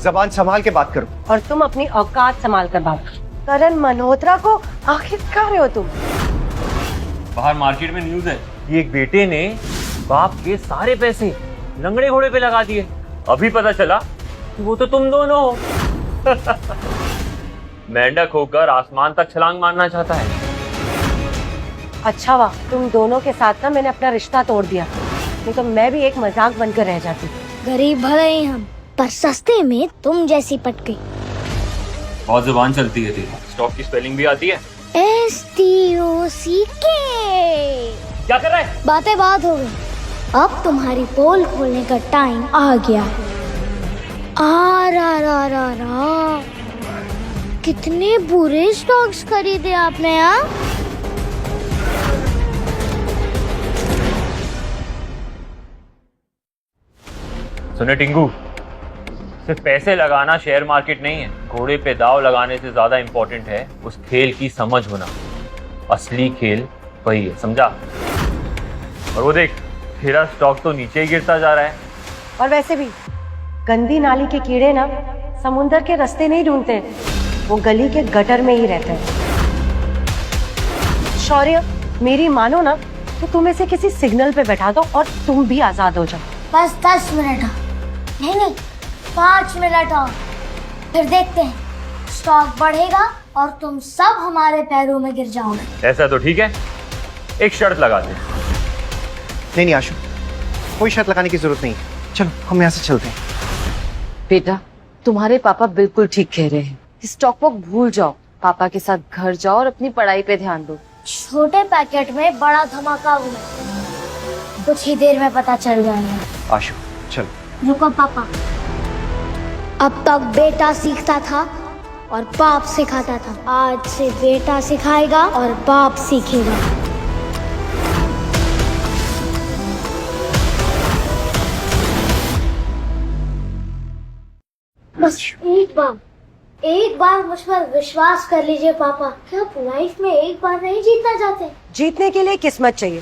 जबान संभाल के बात करो। और तुम अपनी औकात संभाल कर बात करो। करण मल्होत्रा को आखिर क्या रहे हो तुम? बाहर मार्केट में न्यूज है कि एक बेटे ने बाप के सारे पैसे लंगड़े घोड़े पे लगा दिए। अभी पता चला कि वो तो तुम दोनों हो। मेंढक होकर आसमान तक छलांग मारना चाहता है। अच्छा वाह, तुम दोनों के साथ ना मैंने अपना रिश्ता तोड़ दिया, नहीं तो मैं भी एक मजाक बनकर रह जाती। गरीब भले ही हम, पर सस्ते में तुम जैसी पट गई। बहुत जुबान चलती है तेरी। स्टॉक की स्पेलिंग भी आती है? STOCK। क्या कर रहा है? बातें बात हो गई, अब तुम्हारी पोल खोलने का टाइम आ गया। आ कितने बुरे स्टॉक्स खरीदे आपने यहाँ। सुने टिंगू, सिर्फ पैसे लगाना शेयर मार्केट नहीं है। घोड़े पे दाव लगाने से ज्यादा इंपॉर्टेंट है उस खेल की समझ होना। असली खेल वही है, समझा? और वो देख, तेरा स्टॉक तो नीचे ही गिरता जा रहा है। और वैसे भी गंदी नाली के कीड़े ना समुंदर के रास्ते नहीं ढूंढते, वो गली के गटर में ही रहते हैं। शौर्य, मेरी मानो ना तो तुम इसे किसी सिग्नल पे बैठा दो और तुम भी आजाद हो जाओ। बस 10 मिनट और। नहीं 5 मिनट और, फिर देखते हैं स्टॉक बढ़ेगा और तुम सब हमारे पैरों में गिर जाओगे। ऐसा तो ठीक है, एक शर्त लगाते हैं। नहीं आशु, कोई शर्त लगाने की जरूरत नहीं है। चलो हम यहाँ से चलते हैं। बेटा, तुम्हारे पापा बिल्कुल ठीक कह रहे हैं। स्टॉक वॉक भूल जाओ, पापा के साथ घर जाओ और अपनी पढ़ाई पे ध्यान दो। छोटे पैकेट में बड़ा धमाका हुआ, कुछ ही देर में पता चल जाएगा। आशु चलो। रुको पापा, अब तक बेटा सीखता था और बाप सिखाता था, आज से बेटा सिखाएगा और बाप सीखेगा। बस एक बार मुझ पर विश्वास कर लीजिए पापा। क्या आप लाइफ में एक बार नहीं जीतना चाहते? जीतने के लिए किस्मत चाहिए,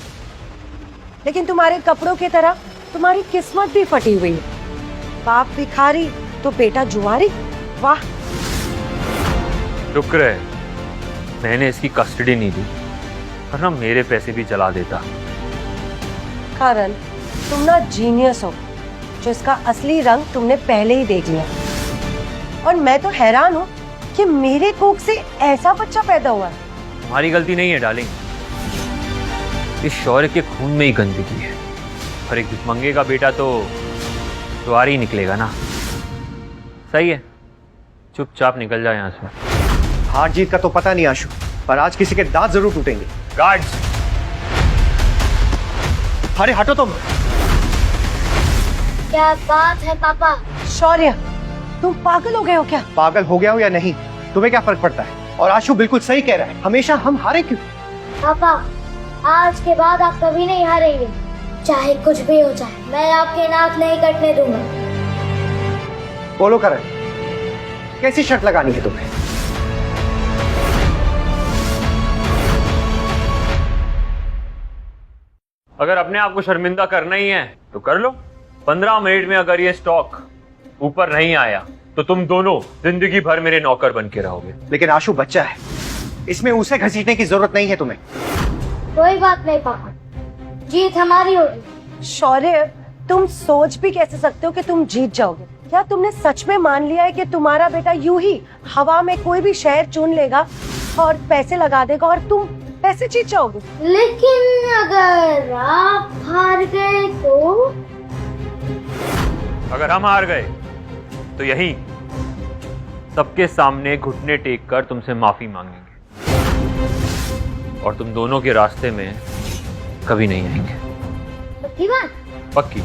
लेकिन तुम्हारे कपड़ों की तरह तुम्हारी किस्मत भी फटी हुई है। बाप भिखारी तो बेटा जुआरी। वाह। शुक्र है मैंने इसकी कस्टडी नहीं दी, वरना मेरे पैसे भी जला देता। करण, तुम ना जीनियस हो, जो इसका असली रंग तुमने पहले ही देख लिया। और मैं तो हैरान हूँ कि मेरे कोख से ऐसा बच्चा पैदा हुआ है। तुम्हारी गलती नहीं है डार्लिंग, इस शौर्य के खून में ही गंदगी है। और एक भिखमंगे का बेटा तो द्वार ही निकलेगा ना। सही है, चुपचाप निकल जाए यहाँ से। हार जीत का तो पता नहीं आशु, पर आज किसी के दांत जरूर टूटेंगे। गार्ड्स! अरे हटो तुम। क्या बात है पापा? शौर्य, तुम पागल हो गए हो क्या? पागल हो गया हो या नहीं, तुम्हें क्या फर्क पड़ता है? और आशु बिल्कुल सही कह रहा है, हमेशा हम हारे क्यों? पापा, आज के बाद आप कभी नहीं हारेंगे, चाहे कुछ भी हो जाए। मैं आपके नाक नहीं कटने दूंगा। बोलो करण, कैसी शर्त लगानी है तुम्हें? अगर अपने आप को शर्मिंदा करना ही है तो कर लो। 15 मिनट में अगर ये स्टॉक ऊपर नहीं आया तो तुम दोनों जिंदगी भर मेरे नौकर बन के रहोगे। लेकिन आशु बच्चा है, इसमें उसे घसीटने की जरूरत नहीं है तुम्हें। कोई बात नहीं पापा, जीत हमारी होगी। शौर्य, तुम सोच भी कैसे सकते हो कि तुम जीत जाओगे? क्या तुमने सच में मान लिया है कि तुम्हारा बेटा यूं ही हवा में कोई भी शहर चुन लेगा और पैसे लगा देगा और तुम पैसे जीत जाओगे? लेकिन अगर आप हार गए तो? अगर हम हार गए तो यही सबके सामने घुटने टेक कर तुमसे माफी मांगेंगे और तुम दोनों के रास्ते में कभी नहीं आएंगे। पक्की बात? पक्की।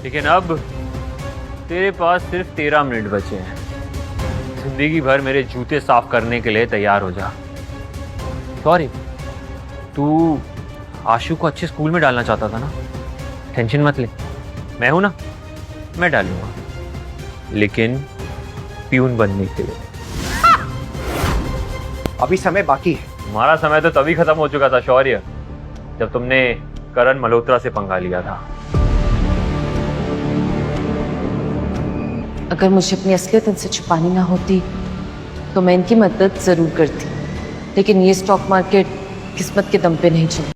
लेकिन अब तेरे पास सिर्फ 13 मिनट बचे हैं। जिंदगी भर मेरे जूते साफ करने के लिए तैयार हो जा। सॉरी, तू आशु को अच्छे स्कूल में डालना चाहता था ना? टेंशन मत ले, मैं हूं ना, मैं डालूंगा, लेकिन प्यून बनने के लिए। अभी समय बाकी है। तुम्हारा समय तो तभी खत्म हो चुका था शौर्य, जब तुमने करण मल्होत्रा से पंगा लिया था। अगर मुझे अपनी असलियत इनसे छुपानी ना होती तो मैं इनकी मदद जरूर करती, लेकिन ये स्टॉक मार्केट किस्मत के दम पे नहीं चली।